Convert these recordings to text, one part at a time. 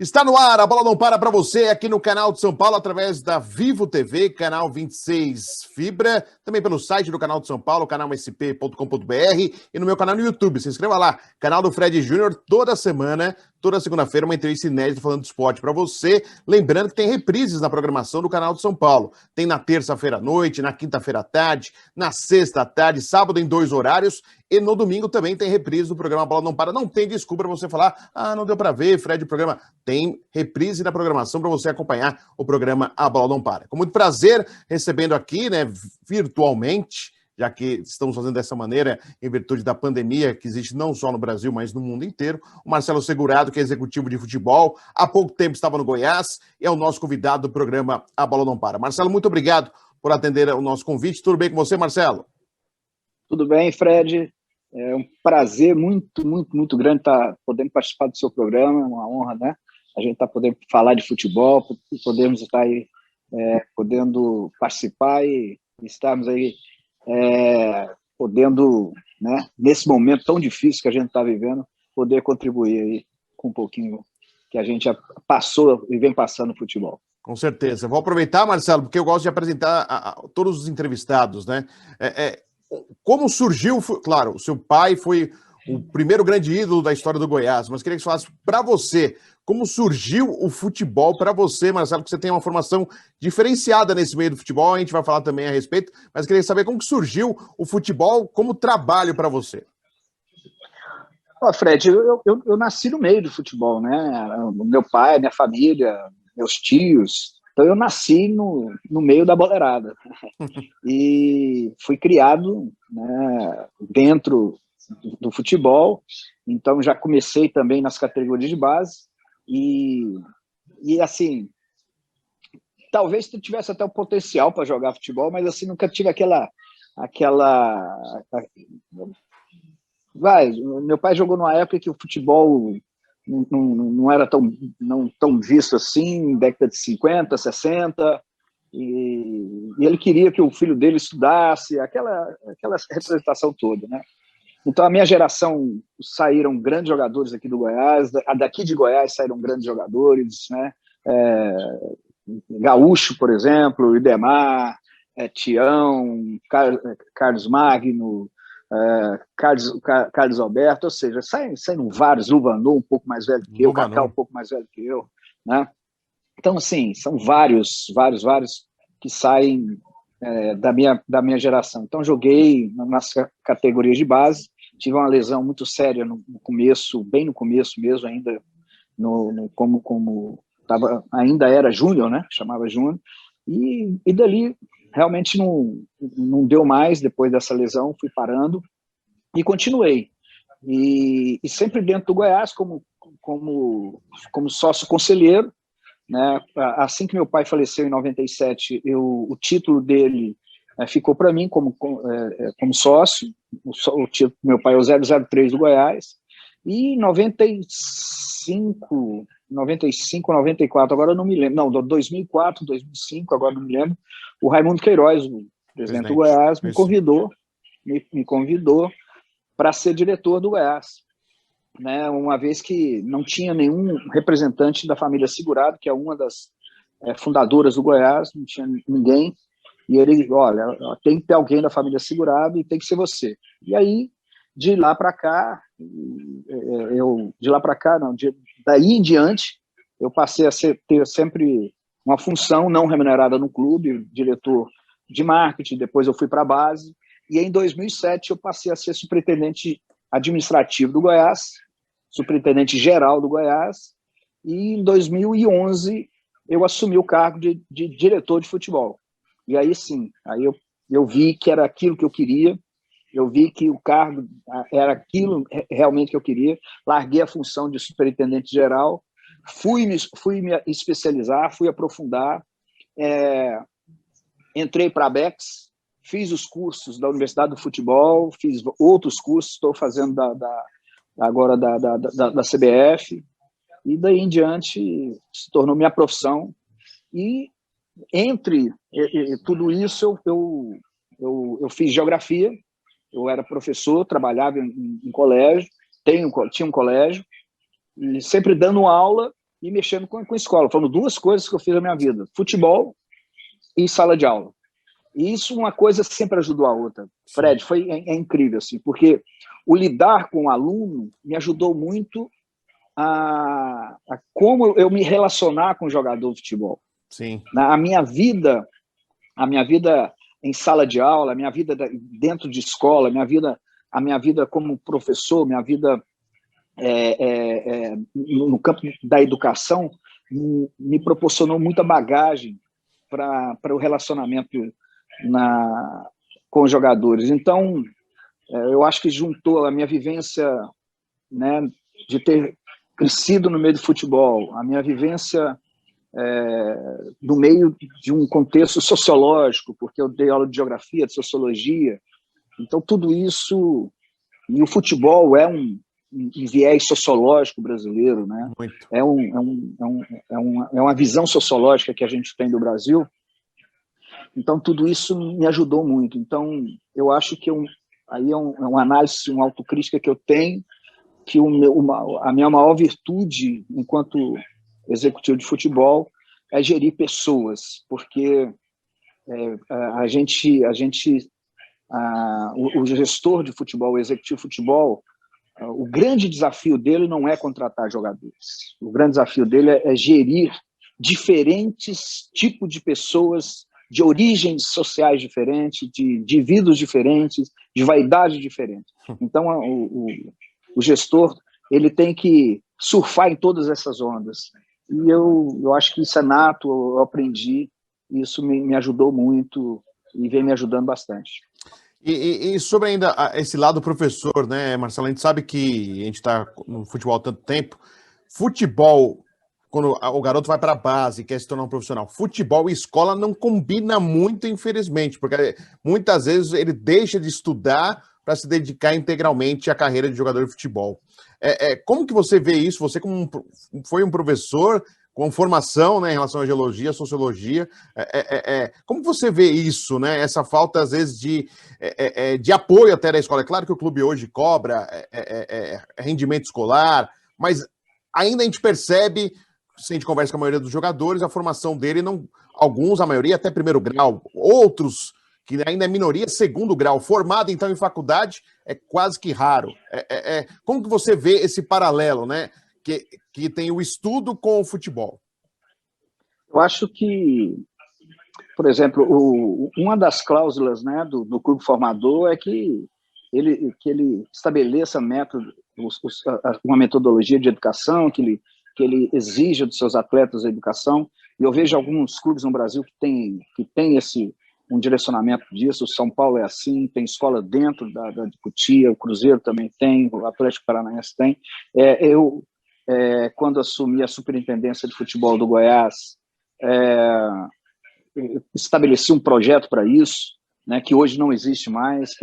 Está no ar, a bola não para você aqui no canal de São Paulo, através da Vivo TV, canal 26 Fibra, também pelo site do canal de São Paulo, canalsp.com.br e no meu canal no YouTube. Se inscreva lá, canal do Fred Júnior, toda semana, toda segunda-feira, uma entrevista inédita falando de esporte para você. Lembrando que tem reprises na programação do canal de São Paulo. Tem na terça-feira à noite, na quinta-feira à tarde, na sexta à tarde, sábado em 2 horários. E no domingo também tem reprise do programa Bola Não Para. Não tem desculpa para você falar, não deu para ver, Fred, o programa. Tem reprise na programação para você acompanhar o programa A Bola Não Para. Com muito prazer, recebendo aqui, virtualmente, já que estamos fazendo dessa maneira em virtude da pandemia que existe não só no Brasil, mas no mundo inteiro, o Marcelo Segurado, que é executivo de futebol, há pouco tempo estava no Goiás e é o nosso convidado do programa A Bola Não Para. Marcelo, muito obrigado por atender o nosso convite. Tudo bem com você, Marcelo? Tudo bem, Fred. É um prazer muito grande estar podendo participar do seu programa, é uma honra, né? A gente está podendo falar de futebol, podemos estar aí podendo participar e estarmos aí podendo, né, nesse momento tão difícil que a gente está vivendo, poder contribuir aí com um pouquinho que a gente já passou e vem passando no futebol. Com certeza. Vou aproveitar, Marcelo, porque eu gosto de apresentar todos os entrevistados, né? Como surgiu, claro, o seu pai foi o primeiro grande ídolo da história do Goiás, mas queria que você falasse para você, como surgiu o futebol para você, Marcelo, que você tem uma formação diferenciada nesse meio do futebol, a gente vai falar também a respeito, mas queria saber como que surgiu o futebol como trabalho para você. Fred, eu nasci no meio do futebol, né? Meu pai, minha família, meus tios, então eu nasci no meio da boleirada e fui criado, né, dentro do futebol, então já comecei também nas categorias de base e assim, talvez tu tivesse até o potencial para jogar futebol, mas assim, nunca tive meu pai jogou numa época que o futebol não era tão visto assim, década de 50, 60, e ele queria que o filho dele estudasse, aquela representação toda, né? Então, a minha geração saíram grandes jogadores aqui do Goiás, daqui de Goiás saíram grandes jogadores, né? Gaúcho, por exemplo, Idemar, Tião, Carlos Magno, Carlos Alberto, ou seja, saíram vários, Luvanor um pouco mais velho que eu, Cacau um pouco mais velho que eu, né? Então, assim, são vários que saem da minha geração. Então, joguei nas categorias de base, tive uma lesão muito séria no começo, bem no começo mesmo, ainda como ainda era júnior, né? Chamava júnior, e dali realmente não deu mais. Depois dessa lesão, fui parando e continuei. E sempre dentro do Goiás, como sócio conselheiro, né? Assim que meu pai faleceu em 97, o título dele ficou para mim como sócio. O título do meu pai é o 003 do Goiás. E em 95, 94, agora eu não me lembro. Não, 2004, 2005, agora não me lembro. O Raimundo Queiroz, o presidente do Goiás, me convidou para ser diretor do Goiás, né? Uma vez que não tinha nenhum representante da família Segurado, que é uma das fundadoras do Goiás, não tinha ninguém. E ele, olha, tem que ter alguém da família Segurado e tem que ser você. E aí, daí em diante, eu passei a ter sempre uma função não remunerada no clube, diretor de marketing. Depois eu fui para a base, e em 2007 eu passei a ser superintendente administrativo do Goiás, superintendente geral do Goiás, e em 2011 eu assumi o cargo de diretor de futebol. E aí sim, aí eu vi que era aquilo que eu queria, eu vi que o cargo era aquilo realmente que eu queria, larguei a função de superintendente geral, fui me especializar, fui aprofundar, entrei para a Bex, fiz os cursos da Universidade do Futebol, fiz outros cursos, estou fazendo agora da CBF, e daí em diante se tornou minha profissão. E entre tudo isso eu fiz geografia, eu era professor, trabalhava em colégio, tinha um colégio, e sempre dando aula e mexendo com escola. Foram duas coisas que eu fiz na minha vida: futebol e sala de aula. E isso, uma coisa sempre ajudou a outra. Fred, é incrível, assim, porque o lidar com o aluno me ajudou muito a como eu me relacionar com o jogador de futebol. Sim. A minha vida em sala de aula, a minha vida dentro de escola, a minha vida como professor, minha vida no campo da educação, me proporcionou muita bagagem para o relacionamento com os jogadores. Então, eu acho que juntou a minha vivência, né, de ter crescido no meio do futebol, a minha vivência no meio de um contexto sociológico, porque eu dei aula de geografia, de sociologia. Então, tudo isso... E o futebol é um viés sociológico brasileiro, né? É uma visão sociológica que a gente tem do Brasil. Então, tudo isso me ajudou muito. Então, eu acho que aí é uma análise, uma autocrítica que eu tenho, que a minha maior virtude enquanto executivo de futebol é gerir pessoas, porque o gestor de futebol, o executivo de futebol, o grande desafio dele não é contratar jogadores. O grande desafio dele é gerir diferentes tipos de pessoas, de origens sociais diferentes, de indivíduos diferentes, de vaidades diferentes. Então, o gestor, ele tem que surfar em todas essas ondas. E eu acho que isso é nato, eu aprendi, e isso me ajudou muito e vem me ajudando bastante. E sobre ainda esse lado professor, né, Marcelo? A gente sabe que a gente está no futebol há tanto tempo. Futebol, quando o garoto vai para a base e quer se tornar um profissional, futebol e escola não combina muito, infelizmente, porque muitas vezes ele deixa de estudar para se dedicar integralmente à carreira de jogador de futebol. Como que você vê isso? Você foi um professor com formação, né, em relação à geologia, sociologia, como você vê isso, né? Essa falta, às vezes, de apoio até da escola. É claro que o clube hoje cobra rendimento escolar, mas ainda a gente percebe, se a gente conversa com a maioria dos jogadores, a formação dele, não, alguns, a maioria, até primeiro grau, outros que ainda é minoria, segundo grau, formado, então, em faculdade, é quase que raro. Como que você vê esse paralelo, né? Que tem o estudo com o futebol? Eu acho que, por exemplo, uma das cláusulas, né, do clube formador é que ele estabeleça uma metodologia de educação, que ele exija dos seus atletas a educação. E eu vejo alguns clubes no Brasil que tem um direcionamento disso. O São Paulo é assim, tem escola dentro da Cotia, o Cruzeiro também tem, o Atlético Paranaense tem. Quando assumi a superintendência de futebol do Goiás, estabeleci um projeto para isso, né, que hoje não existe mais,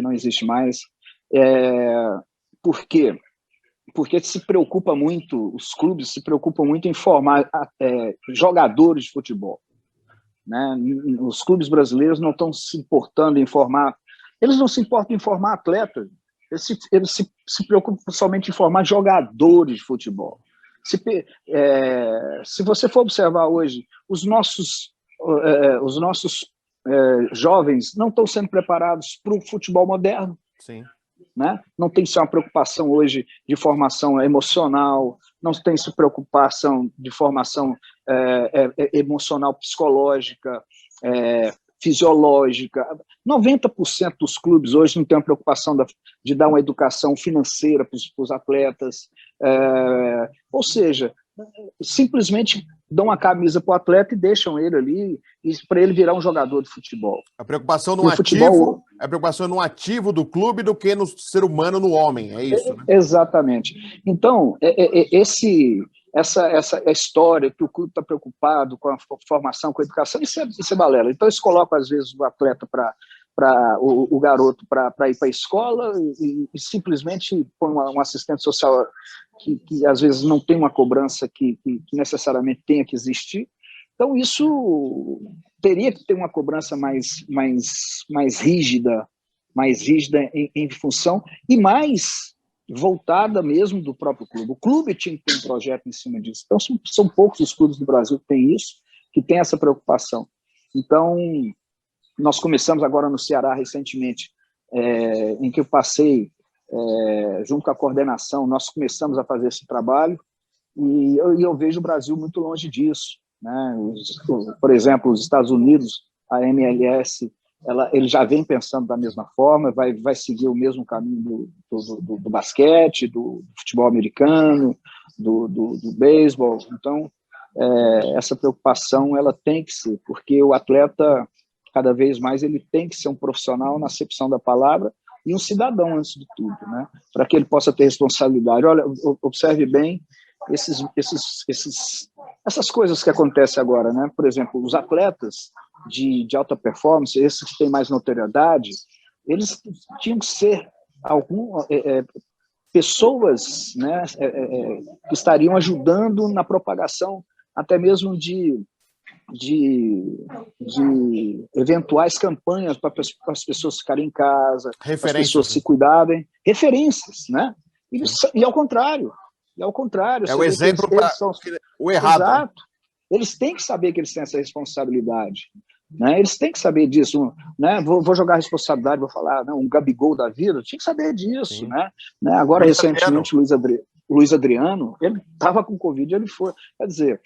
Por quê? Porque os clubes se preocupam muito em formar jogadores de futebol, né? Os clubes brasileiros não estão se importando em formar, eles não se importam em formar atletas, eles se preocupam somente em formar jogadores de futebol. Se você for observar hoje, os nossos jovens não estão sendo preparados para o futebol moderno. Sim. Né? Não tem só uma preocupação hoje de formação emocional, não tem se preocupação de formação emocional, psicológica, fisiológica. 90% dos clubes hoje não tem a preocupação de dar uma educação financeira para os atletas, ou seja, simplesmente dão uma camisa para o atleta e deixam ele ali para ele virar um jogador de futebol. A preocupação no ativo, a preocupação no ativo do clube do que no ser humano, no homem, é isso, né? Exatamente. Então, essa história que o clube está preocupado com a formação, com a educação, isso é balela. Então, eles colocam, às vezes, o atleta o garoto para ir para a escola e simplesmente põe um assistente social que às vezes não tem uma cobrança que necessariamente tenha que existir. Então, isso teria que ter uma cobrança mais rígida em função, e mais voltada mesmo do próprio clube. O clube tinha que ter um projeto em cima disso. Então, são poucos os clubes do Brasil que têm isso, que têm essa preocupação. Então, nós começamos agora no Ceará recentemente, em que eu passei, junto com a coordenação, nós começamos a fazer esse trabalho, e eu vejo o Brasil muito longe disso, né? Por exemplo, os Estados Unidos, a MLS, ele já vem pensando da mesma forma, vai seguir o mesmo caminho do basquete, do futebol americano, do beisebol. Então, essa preocupação ela tem que ser, porque o atleta, cada vez mais, ele tem que ser um profissional na acepção da palavra e um cidadão, antes de tudo, né? Para que ele possa ter responsabilidade. Olha, observe bem essas coisas que acontecem agora, né? Por exemplo, os atletas de alta performance, esses que têm mais notoriedade, eles tinham que ser pessoas, né, que estariam ajudando na propagação até mesmo de eventuais campanhas para as pessoas ficarem em casa, para as pessoas se cuidarem, referências, né? E ao contrário. É o exemplo para o errado. Exato. Né? Eles têm que saber que eles têm essa responsabilidade. Né? Eles têm que saber disso. Né? Vou jogar a responsabilidade, vou falar, um Gabigol da vida, tinha que saber disso. Né? Agora, recentemente, Luiz Adriano, ele estava com Covid, ele foi. Quer dizer,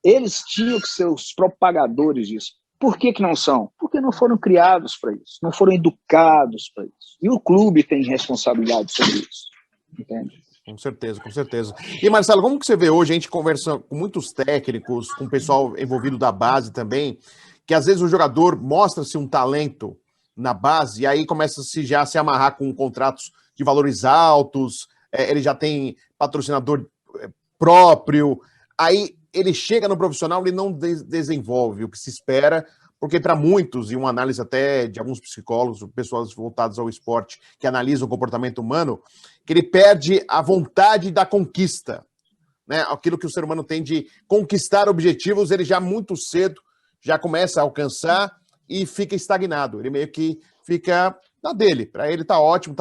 eles tinham que ser os propagadores disso. Por que não são? Porque não foram criados para isso, não foram educados para isso. E o clube tem responsabilidade sobre isso. Entende? Com certeza, com certeza. E, Marcelo, como que você vê hoje, a gente conversa com muitos técnicos, com o pessoal envolvido da base também, que às vezes o jogador mostra-se um talento na base e aí começa-se já a se amarrar com contratos de valores altos, ele já tem patrocinador próprio, aí ele chega no profissional e não desenvolve o que se espera, porque para muitos, e uma análise até de alguns psicólogos, pessoas voltadas ao esporte, que analisam o comportamento humano, que ele perde a vontade da conquista, né? Aquilo que o ser humano tem de conquistar objetivos, ele já muito cedo já começa a alcançar e fica estagnado. Ele meio que fica na dele. Para ele tá ótimo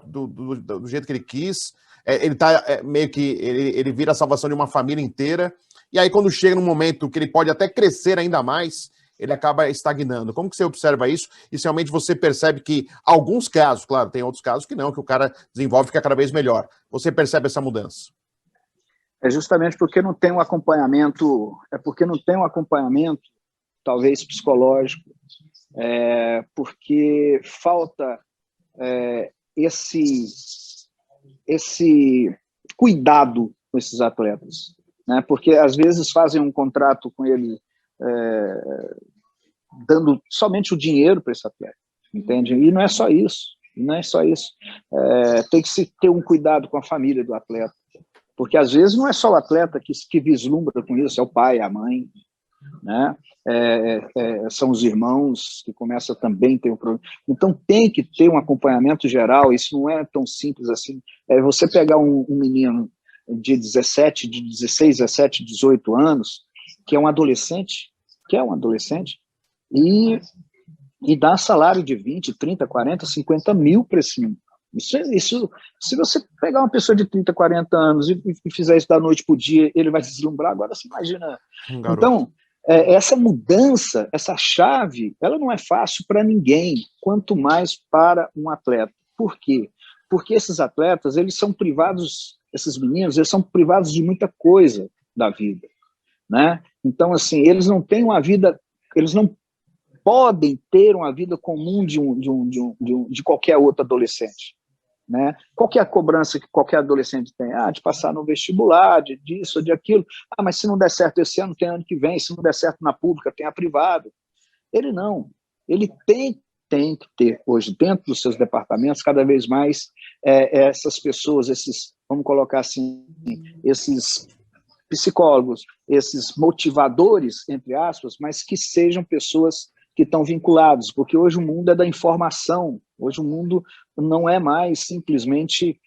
do jeito que ele quis. Ele tá meio que ele vira a salvação de uma família inteira. E aí quando chega num momento que ele pode até crescer ainda mais, ele acaba estagnando. Como que você observa isso? E realmente você percebe que alguns casos, claro, tem outros casos que não, que o cara desenvolve e fica cada vez melhor. Você percebe essa mudança? É justamente porque não tem um acompanhamento, talvez psicológico, porque falta esse cuidado com esses atletas, né? Porque às vezes fazem um contrato com ele dando somente o dinheiro para esse atleta, entende? E não é só isso, tem que se ter um cuidado com a família do atleta, porque às vezes não é só o atleta que vislumbra com isso, é o pai, a mãe, né? São os irmãos que começam também a ter um problema. Então tem que ter um acompanhamento geral, isso não é tão simples assim. Você pegar um menino de 16, 17, 18 anos, que é um adolescente, e dá salário de 20, 30, 40, 50 mil para esse menino. Isso, se você pegar uma pessoa de 30, 40 anos e fizer isso da noite para o dia, ele vai se deslumbrar. Agora você imagina. Então, essa mudança, essa chave, ela não é fácil para ninguém, quanto mais para um atleta. Por quê? Porque esses atletas, esses meninos, eles são privados de muita coisa da vida, né? Então, assim, eles não têm uma vida, eles não podem ter uma vida comum de qualquer outro adolescente, né? Qual que é a cobrança que qualquer adolescente tem? De passar no vestibular, disso, de aquilo. Mas se não der certo esse ano, tem ano que vem. Se não der certo na pública, tem a privada. Ele não. Ele tem que ter, hoje, dentro dos seus departamentos, cada vez mais essas pessoas, vamos colocar assim, esses psicólogos, esses motivadores, entre aspas, mas que sejam pessoas que estão vinculados, porque hoje o mundo é da informação, hoje o mundo não é mais simplesmente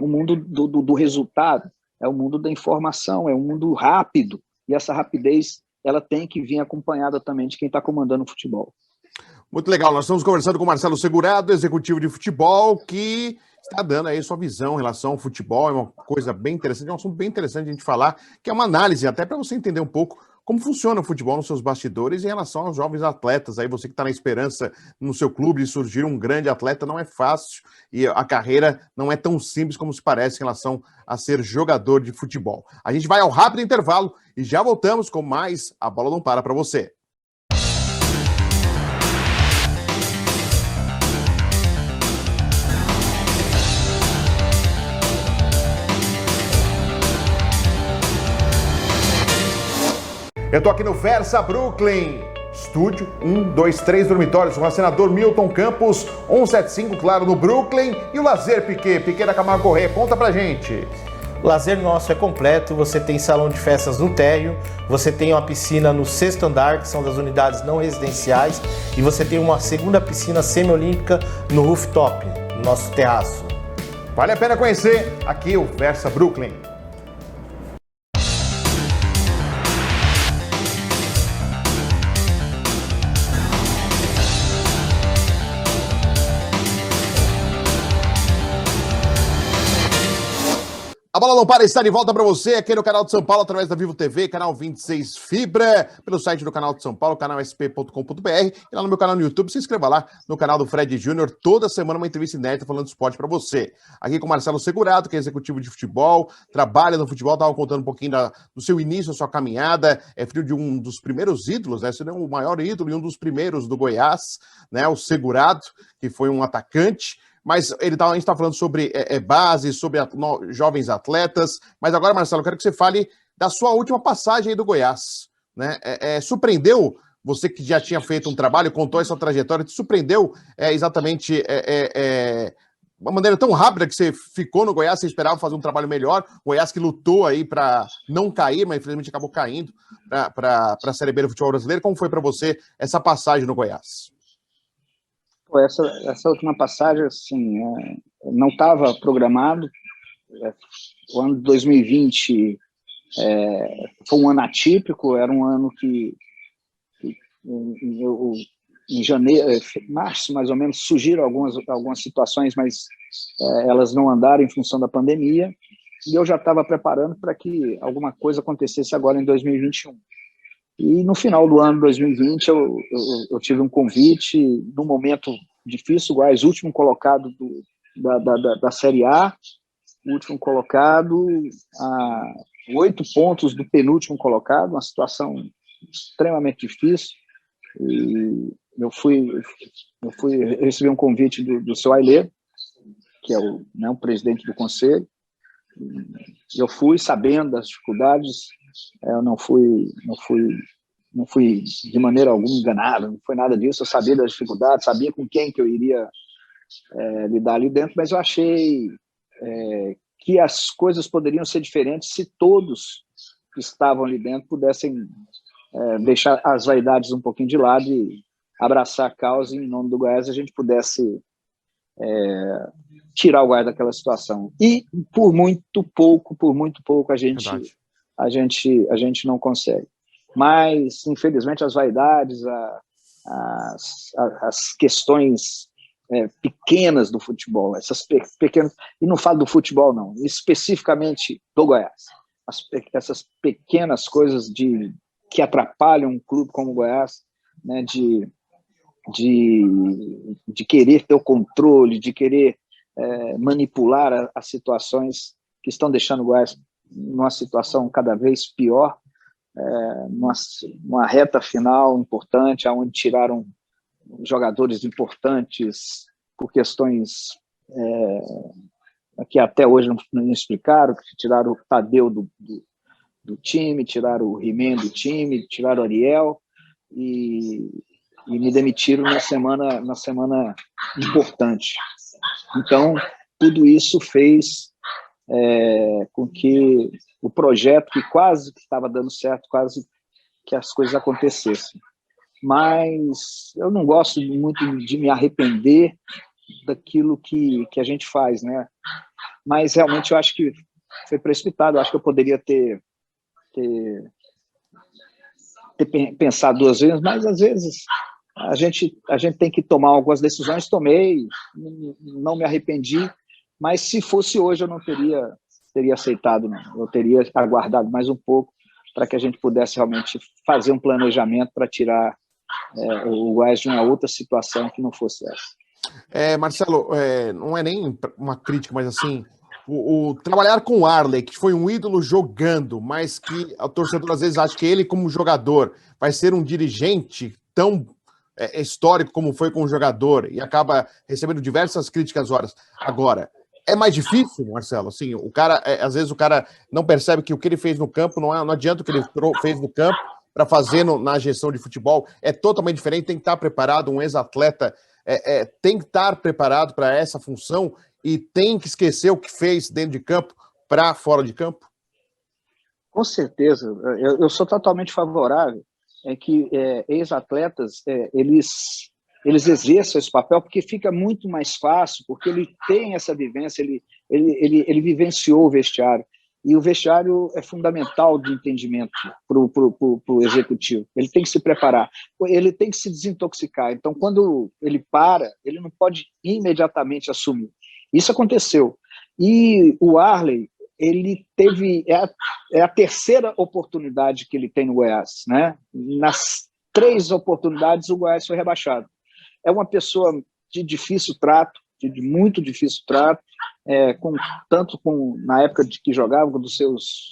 o mundo do resultado, é o mundo da informação, é um mundo rápido, e essa rapidez ela tem que vir acompanhada também de quem está comandando o futebol. Muito legal, nós estamos conversando com o Marcelo Segurado, executivo de futebol, que está dando aí sua visão em relação ao futebol. É uma coisa bem interessante, é um assunto bem interessante a gente falar, que é uma análise até para você entender um pouco como funciona o futebol nos seus bastidores em relação aos jovens atletas. Aí você que está na esperança no seu clube de surgir um grande atleta, não é fácil e a carreira não é tão simples como se parece em relação a ser jogador de futebol. A gente vai ao rápido intervalo e já voltamos com mais A Bola Não Para para você. Eu tô aqui no Versa Brooklyn, estúdio 123 dormitórios, com o senador Milton Campos, 175, claro, no Brooklyn. E o Lazer Piquet da Camargo Corrêa, conta pra gente. O lazer nosso é completo, você tem salão de festas no térreo, você tem uma piscina no 6º andar, que são das unidades não residenciais, e você tem uma segunda piscina semiolímpica no rooftop, no nosso terraço. Vale a pena conhecer aqui o Versa Brooklyn. A Bola Não Para está de volta para você aqui no canal de São Paulo, através da Vivo TV, canal 26 Fibra, pelo site do canal de São Paulo, canal sp.com.br, e lá no meu canal no YouTube, se inscreva lá no canal do Fred Júnior, toda semana uma entrevista inédita falando de esporte para você. Aqui com o Marcelo Segurato, que é executivo de futebol, trabalha no futebol, estava contando um pouquinho do seu início, da sua caminhada, é filho de um dos primeiros ídolos, né, se não o maior ídolo e um dos primeiros do Goiás, né, o Segurato, que foi um atacante. Mas a gente está falando sobre base, sobre jovens atletas. Mas agora, Marcelo, eu quero que você fale da sua última passagem aí do Goiás. Né? Surpreendeu você que já tinha feito um trabalho, contou essa trajetória, te surpreendeu exatamente uma maneira tão rápida que você ficou no Goiás, você esperava fazer um trabalho melhor. O Goiás que lutou aí para não cair, mas infelizmente acabou caindo para a Série B do futebol brasileiro. Como foi para você essa passagem no Goiás? Essa última passagem, assim, não estava programado. O ano de 2020 foi um ano atípico, era um ano que em janeiro, março, mais ou menos, surgiram algumas situações, mas elas não andaram em função da pandemia, e eu já estava preparando para que alguma coisa acontecesse agora em 2021. E no final do ano de 2020, eu tive um convite, num momento difícil, o Goiás, último colocado da Série A, último colocado a 8 pontos do penúltimo colocado, uma situação extremamente difícil. E eu recebi um convite do seu Ailê, que é o presidente do conselho. Eu fui sabendo das dificuldades. Eu não fui de maneira alguma enganado, não foi nada disso. Eu sabia das dificuldades, sabia com quem que eu iria lidar ali dentro, mas eu achei que as coisas poderiam ser diferentes se todos que estavam ali dentro pudessem deixar as vaidades um pouquinho de lado e abraçar a causa, e em nome do Goiás a gente pudesse tirar o Goiás daquela situação. E por muito pouco a gente não consegue. Mas, infelizmente, as vaidades, as questões pequenas do futebol, essas pequenas, e não falo do futebol, não, especificamente do Goiás, essas pequenas coisas que atrapalham um clube como o Goiás, né, de querer ter o controle, de querer manipular as situações que estão deixando o Goiás numa situação cada vez pior, numa reta final importante, onde tiraram jogadores importantes por questões que até hoje não explicaram, que tiraram o Tadeu do time, tiraram o He-Man do time, tiraram o Ariel e me demitiram na semana importante. Então, tudo isso fez com que o projeto, que quase que estava dando certo, quase que as coisas acontecessem. Mas eu não gosto muito de me arrepender daquilo que a gente faz, né? Mas realmente eu acho que foi precipitado, eu acho que eu poderia ter pensado 2 vezes, mas às vezes a gente tem que tomar algumas decisões. Tomei, não me arrependi, mas se fosse hoje eu não teria aceitado, não. Eu teria aguardado mais um pouco para que a gente pudesse realmente fazer um planejamento para tirar o Goiás de uma outra situação que não fosse essa. Marcelo, não é nem uma crítica, mas assim, o trabalhar com o Arley, que foi um ídolo jogando, mas que o torcedor às vezes acha que ele, como jogador, vai ser um dirigente tão histórico como foi com o jogador e acaba recebendo diversas críticas horas. Agora, é mais difícil, Marcelo? Assim, o cara, às vezes o cara não percebe que o que ele fez no campo não adianta o que ele fez no campo para fazer na gestão de futebol. É totalmente diferente, tem que estar preparado, um ex-atleta tem que estar preparado para essa função e tem que esquecer o que fez dentro de campo para fora de campo? Com certeza. Eu sou totalmente favorável que ex-atletas eles exerçam esse papel, porque fica muito mais fácil, porque ele tem essa vivência, ele vivenciou o vestiário. E o vestiário é fundamental de entendimento para o executivo. Ele tem que se preparar, ele tem que se desintoxicar. Então, quando ele ele não pode imediatamente assumir. Isso aconteceu. E o Arley, ele teve... É a terceira oportunidade que ele tem no Goiás, né? Nas 3 oportunidades, o Goiás foi rebaixado. É uma pessoa de difícil trato, de muito difícil trato, tanto na época de que jogava, com os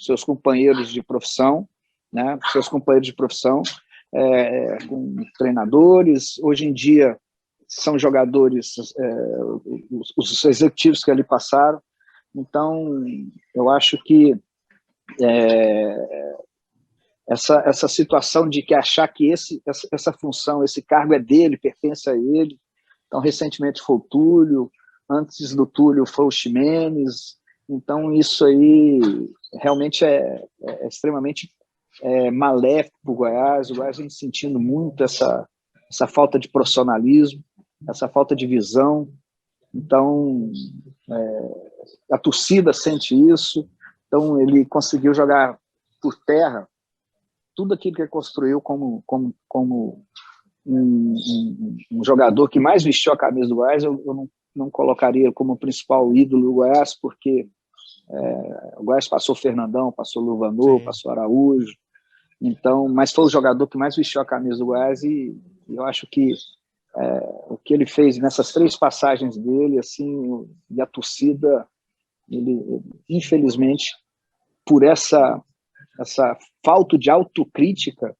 seus companheiros de profissão, né? Seus companheiros de profissão, com treinadores. Hoje em dia, são jogadores, os executivos que ali passaram. Então, eu acho que essa situação de que achar que essa função, esse cargo é dele, pertence a ele. Então, recentemente foi o Túlio, antes do Túlio foi o Ximenes. Então, isso aí realmente é extremamente maléfico para o Goiás. O Goiás vem sentindo muito essa falta de profissionalismo, essa falta de visão. Então, a torcida sente isso. Então, ele conseguiu jogar por terra tudo aquilo que ele construiu como um jogador que mais vestiu a camisa do Goiás. Eu não colocaria como principal ídolo do Goiás, porque o Goiás passou Fernandão, passou Luvanor, passou Araújo, então, mas foi o jogador que mais vestiu a camisa do Goiás, e eu acho que o que ele fez nessas 3 passagens dele, assim, e a torcida, ele infelizmente, por essa falta de autocrítica,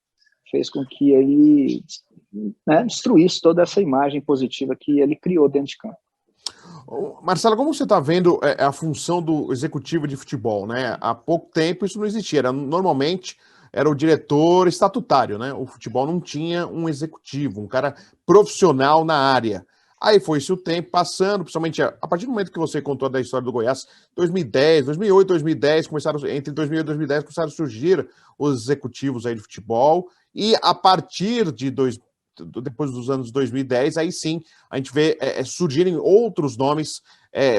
fez com que ele destruísse toda essa imagem positiva que ele criou dentro de campo. Marcelo, como você está vendo a função do executivo de futebol, né? Há pouco tempo isso não existia, normalmente era o diretor estatutário, né? O futebol não tinha um executivo, um cara profissional na área. Aí foi-se o tempo passando, principalmente a partir do momento que você contou da história do Goiás, 2010, 2008, 2010, entre 2008 e 2010 começaram a surgir os executivos aí de futebol, e a partir depois dos anos 2010, aí sim, a gente vê surgirem outros nomes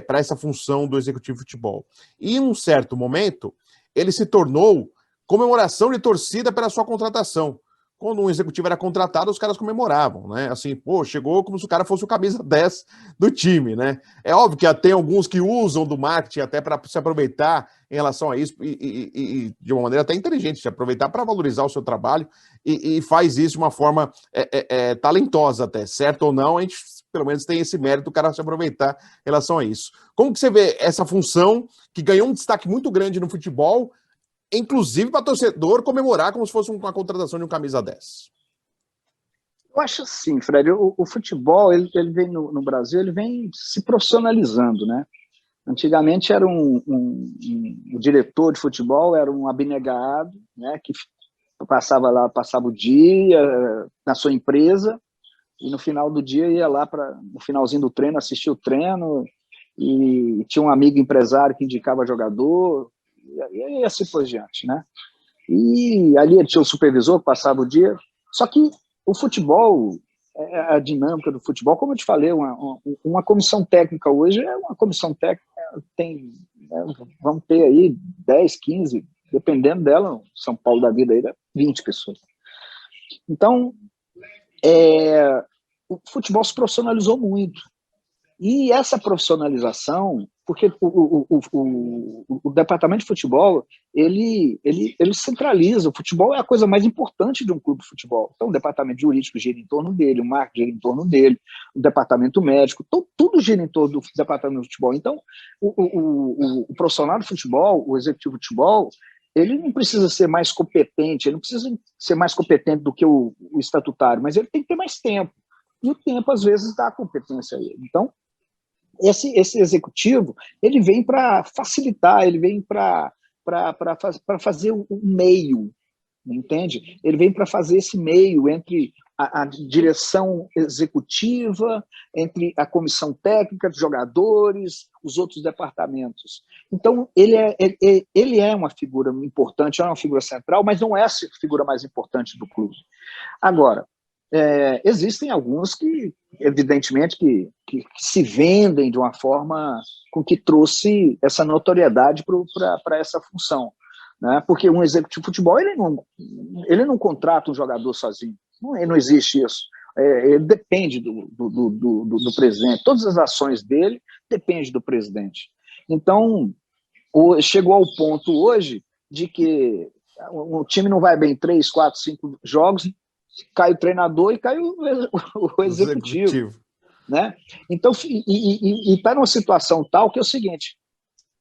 para essa função do executivo de futebol. E em um certo momento, ele se tornou comemoração de torcida pela sua contratação. Quando um executivo era contratado, os caras comemoravam, né? Assim, chegou como se o cara fosse o camisa 10 do time, né? É óbvio que tem alguns que usam do marketing até para se aproveitar em relação a isso, e de uma maneira até inteligente, de aproveitar para valorizar o seu trabalho, e faz isso de uma forma talentosa até, certo ou não, a gente pelo menos tem esse mérito do cara se aproveitar em relação a isso. Como que você vê essa função que ganhou um destaque muito grande no futebol, inclusive para torcedor comemorar como se fosse uma contratação de um camisa 10? Eu acho assim, Fred, o futebol, ele vem no Brasil, ele vem se profissionalizando, né? Antigamente era um diretor de futebol, era um abnegado, né, que passava o dia na sua empresa, e no final do dia ia lá, no finalzinho do treino, assistir o treino, e tinha um amigo empresário que indicava jogador, e assim por diante, né? E ali ele tinha um supervisor que passava o dia. Só que o futebol, a dinâmica do futebol, como eu te falei, uma comissão técnica hoje é uma comissão técnica, vamos ter aí 10, 15, dependendo dela, São Paulo da vida aí, 20 pessoas. Então, o futebol se profissionalizou muito. E essa profissionalização, porque o departamento de futebol, ele centraliza. O futebol é a coisa mais importante de um clube de futebol. Então, o departamento jurídico gira em torno dele, o marketing gira em torno dele, o departamento médico, tudo gira em torno do departamento de futebol. Então, o profissional de futebol, o executivo de futebol, ele não precisa ser mais competente, ele não precisa ser mais competente do que o estatutário, mas ele tem que ter mais tempo. E o tempo, às vezes, dá competência a ele. Então, esse executivo, ele vem para facilitar, ele vem para fazer o meio, entende? Ele vem para fazer esse meio entre a direção executiva, entre a comissão técnica dos jogadores, os outros departamentos. Então, ele é uma figura importante, é uma figura central, mas não é a figura mais importante do clube. Agora, existem alguns que, evidentemente, que se vendem de uma forma com que trouxe essa notoriedade para essa função, né? Porque um executivo de futebol, ele não contrata um jogador sozinho, não existe isso. Ele depende do presidente, todas as ações dele dependem do presidente. Então, chegou ao ponto hoje de que o time não vai bem 3, 4, 5 jogos, cai o treinador e cai o executivo. Né? Então, e está numa situação tal que é o seguinte: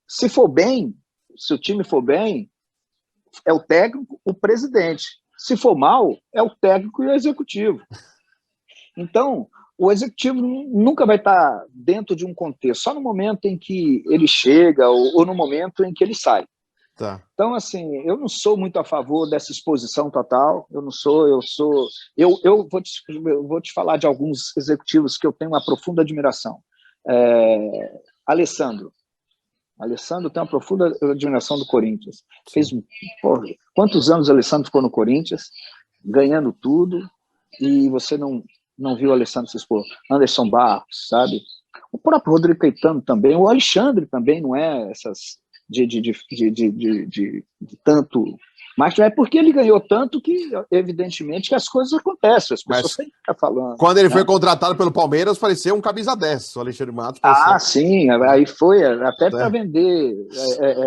se for bem, se o time for bem, é o técnico, o presidente. Se for mal, é o técnico e o executivo. Então, o executivo nunca vai estar dentro de um contexto, só no momento em que ele chega ou no momento em que ele sai. Tá. Então, assim, eu não sou muito a favor dessa exposição total, eu vou te falar de alguns executivos que eu tenho uma profunda admiração. Alessandro tem uma profunda admiração do Corinthians. Quantos anos o Alessandro ficou no Corinthians, ganhando tudo, e você não viu o Alessandro se expor? Anderson Barros, sabe? O próprio Rodrigo Caetano também, o Alexandre também não é essas... de tanto, mas é porque ele ganhou tanto que, evidentemente, que as coisas acontecem, as pessoas têm que ficar falando. Quando ele foi contratado pelo Palmeiras, parecia um camisa 10, o Alexandre Matos. Sim, aí foi até para vender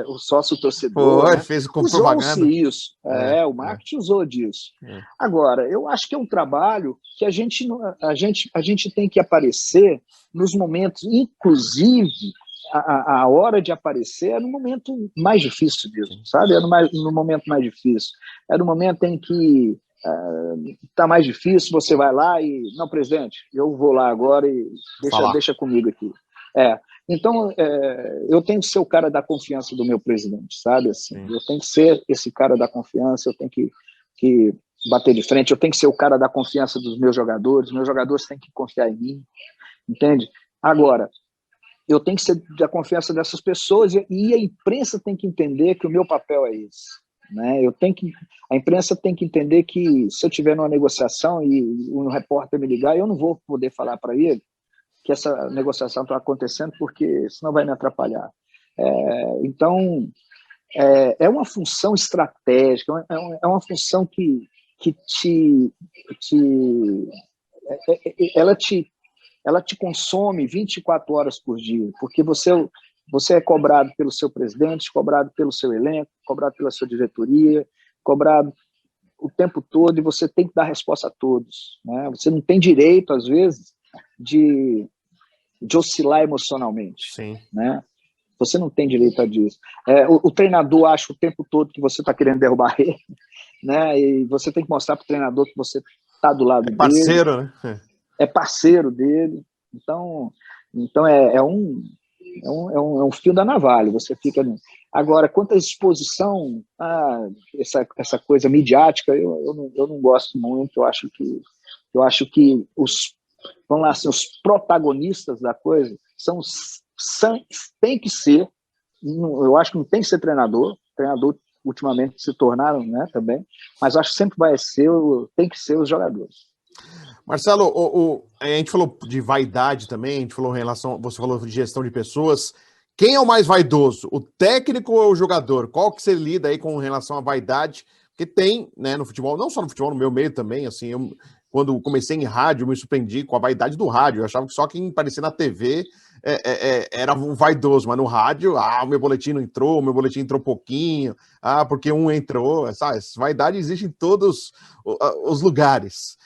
o sócio-torcedor. Né? Fez com propaganda. Isso, o marketing usou disso. Agora, eu acho que é um trabalho que a gente tem que aparecer nos momentos, inclusive, a hora de aparecer é no momento mais difícil mesmo, sabe? É no momento mais difícil. É no momento em que está mais difícil, você vai lá e... Não, presidente, eu vou lá agora e deixa comigo aqui. Então, eu tenho que ser o cara da confiança do meu presidente, sabe? Assim, eu tenho que ser esse cara da confiança, eu tenho que bater de frente, eu tenho que ser o cara da confiança dos meus jogadores têm que confiar em mim, entende? Agora, eu tenho que ser da confiança dessas pessoas e a imprensa tem que entender que o meu papel é esse, né? A imprensa tem que entender que se eu estiver numa negociação e um repórter me ligar, eu não vou poder falar para ele que essa negociação está acontecendo, porque senão vai me atrapalhar. Então, é uma função estratégica, é uma função que ela te consome 24 horas por dia, porque você é cobrado pelo seu presidente, cobrado pelo seu elenco, cobrado pela sua diretoria, cobrado o tempo todo, e você tem que dar resposta a todos, né? Você não tem direito, às vezes, de oscilar emocionalmente. Sim. Né? Você não tem direito a disso. O treinador acha o tempo todo que você está querendo derrubar ele, né? E você tem que mostrar para o treinador que você está do lado dele. Parceiro, né? É parceiro dele, então é um fio da navalha, você fica... Agora, quanto à exposição, essa coisa midiática, eu não gosto muito, eu acho que vamos lá, assim, os protagonistas da coisa tem que ser, eu acho que não tem que ser treinador ultimamente se tornaram, né, também, mas acho que sempre tem que ser os jogadores. Marcelo, a gente falou de vaidade também, a gente falou você falou de gestão de pessoas. Quem é o mais vaidoso, o técnico ou o jogador? Qual que você lida aí com relação à vaidade? Porque tem, né, no futebol, não só no futebol, no meu meio também, assim, quando comecei em rádio, eu me surpreendi com a vaidade do rádio. Eu achava que só quem aparecia na TV era um vaidoso, mas no rádio, o meu boletim não entrou, o meu boletim entrou pouquinho, porque um entrou, sabe? Essa vaidade existe em todos os lugares.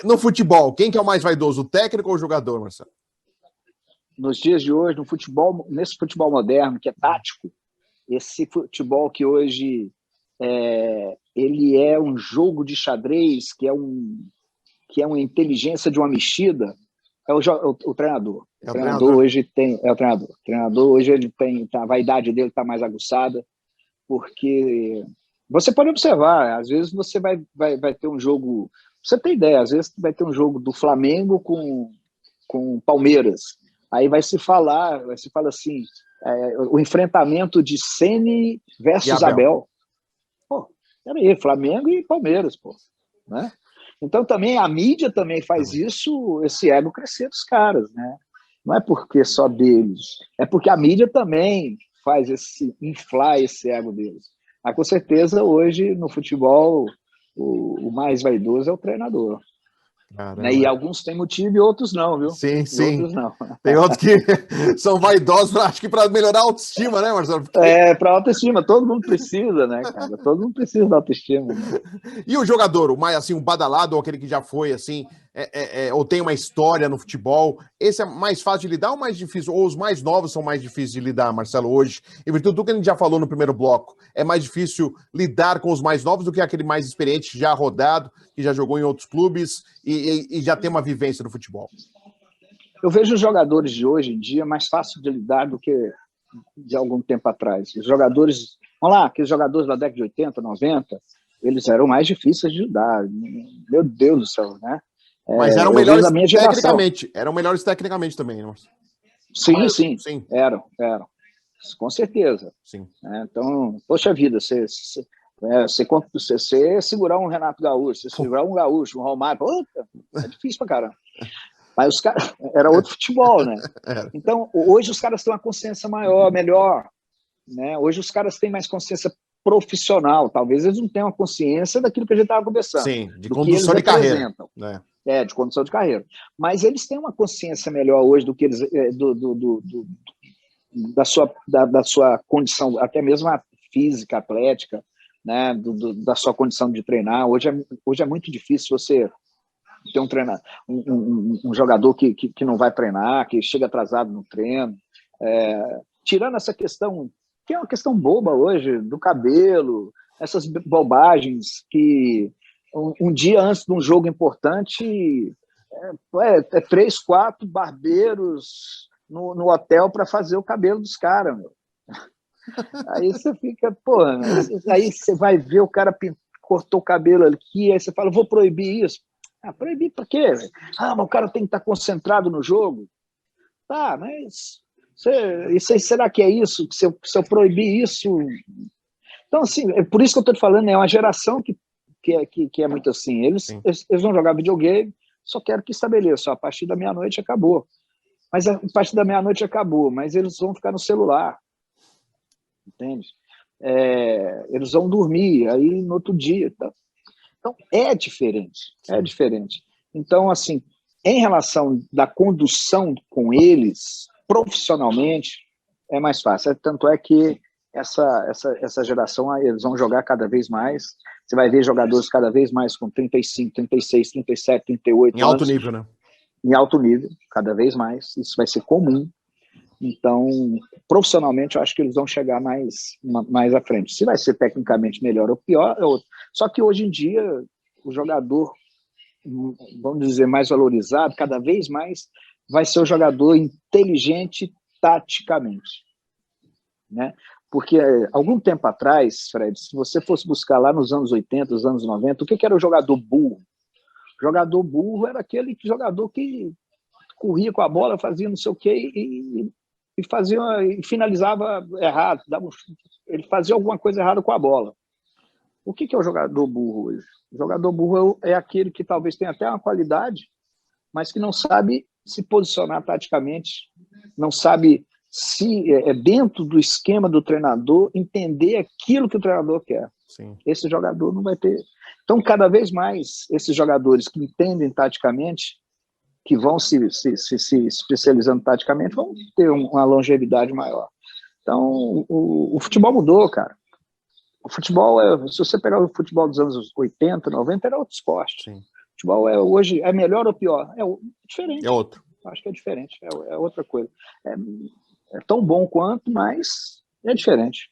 No futebol, quem que é o mais vaidoso, o técnico ou o jogador, Marcelo? Nos dias de hoje, no futebol, nesse futebol moderno, que é tático, esse futebol que hoje ele é um jogo de xadrez, que é uma inteligência de uma mexida, é o treinador. O treinador hoje tem. É o treinador. O treinador hoje ele tem. A vaidade dele está mais aguçada, porque você pode observar, às vezes você vai ter um jogo. Você tem ideia, às vezes vai ter um jogo do Flamengo com Palmeiras. Aí vai se falar assim, o enfrentamento de Ceni versus Abel. Pô, peraí, Flamengo e Palmeiras, pô, né? Então também a mídia também faz isso, esse ego crescer dos caras, né? Não é porque só deles, é porque a mídia também faz inflar esse ego deles. Mas com certeza hoje no futebol o mais vaidoso é o treinador. Caramba. E alguns têm motivo e outros não, viu? Sim. Outros não. Tem outros que são vaidosos, acho que para melhorar a autoestima, né, Marcelo? Para autoestima, todo mundo precisa, né, cara? Todo mundo precisa da autoestima. Né? E o jogador, o mais assim, o badalado, ou aquele que já foi assim, ou tem uma história no futebol, esse é mais fácil de lidar ou mais difícil? Ou os mais novos são mais difíceis de lidar, Marcelo, hoje? Em virtude do que a gente já falou no primeiro bloco, é mais difícil lidar com os mais novos do que aquele mais experiente, já rodado, que já jogou em outros clubes e já tem uma vivência no futebol? Eu vejo os jogadores de hoje em dia mais fácil de lidar do que de algum tempo atrás. Os jogadores, vamos lá, aqueles jogadores da década de 80, 90, eles eram mais difíceis de lidar. Meu Deus do céu, né? Mas eram melhores tecnicamente. Eram melhores tecnicamente também, não? Sim. Eram. Com certeza. Sim. Então, poxa vida, você segurar um Renato Gaúcho, você segurar um Gaúcho, um Romário, é difícil pra caramba. Mas os caras, era outro futebol, né? Então, hoje os caras têm uma consciência melhor, né? Hoje os caras têm mais consciência profissional, talvez eles não tenham a consciência daquilo que a gente estava conversando. Sim, de condução de carreira. De condução de carreira. Mas eles têm uma consciência melhor hoje do que eles, da sua condição, até mesmo a física, atlética, né? Da sua condição de treinar. Hoje é muito difícil você ter um jogador que não vai treinar, que chega atrasado no treino. Tirando essa questão, que é uma questão boba hoje, do cabelo, essas bobagens que um dia antes de um jogo importante 3, 4 barbeiros no hotel para fazer o cabelo dos caras, meu. Aí você fica, aí você vai ver o cara cortou o cabelo aqui, aí você fala, vou proibir isso. Proibir por quê? Mas o cara tem que estar concentrado no jogo. Tá, mas será que é isso? Se eu proibir isso... Então, assim, é por isso que eu estou te falando, é uma geração que é muito assim. Eles vão jogar videogame, só quero que estabeleça, a partir da meia-noite acabou. Mas a partir da meia-noite acabou, mas eles vão ficar no celular. Entende? Eles vão dormir, aí no outro dia... Tá? Então, é diferente. Então, assim, em relação da condução com eles, profissionalmente, é mais fácil. Tanto é que essa geração, eles vão jogar cada vez mais. Você vai ver jogadores cada vez mais com 35, 36, 37, 38 anos. Em alto nível, né? Em alto nível, cada vez mais. Isso vai ser comum. Então, profissionalmente, eu acho que eles vão chegar mais à frente. Se vai ser tecnicamente melhor ou pior, é outro. Só que hoje em dia, o jogador, vamos dizer, mais valorizado, cada vez mais, vai ser o jogador inteligente taticamente. Né? Porque, algum tempo atrás, Fred, se você fosse buscar lá nos anos 80, nos anos 90, o que era o jogador burro? O jogador burro era aquele jogador que corria com a bola, fazia não sei o quê e finalizava errado, ele fazia alguma coisa errada com a bola. O que é o jogador burro hoje? O jogador burro é aquele que talvez tenha até uma qualidade, mas que não sabe se posicionar taticamente, não sabe se dentro do esquema do treinador entender aquilo que o treinador quer. Sim. Esse jogador não vai ter. Então, cada vez mais, esses jogadores que entendem taticamente, que vão se especializando taticamente vão ter uma longevidade maior. Então, o futebol mudou, cara. O futebol, se você pegar o futebol dos anos 80, 90, era outro esporte. Sim. O futebol hoje é melhor ou pior? É diferente. É outro. Acho que é diferente, é outra coisa. É tão bom quanto, mas é diferente.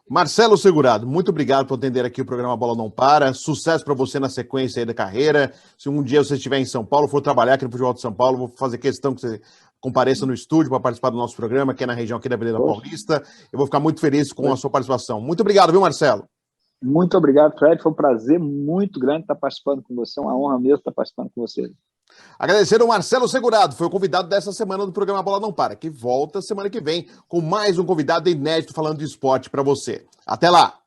Marcelo Segurado, muito obrigado por atender aqui o programa Bola Não Para. Sucesso para você na sequência aí da carreira. Se um dia você estiver em São Paulo, for trabalhar aqui no Futebol de São Paulo, vou fazer questão que você compareça no estúdio para participar do nosso programa, que é na região aqui da Avenida Paulista. Eu vou ficar muito feliz com a sua participação. Muito obrigado, viu, Marcelo? Muito obrigado, Fred. Foi um prazer muito grande estar participando com você. Uma honra mesmo estar participando com você. Agradecer ao Marcelo Segurado, foi o convidado dessa semana do programa Bola Não Para, que volta semana que vem com mais um convidado inédito falando de esporte para você. Até lá!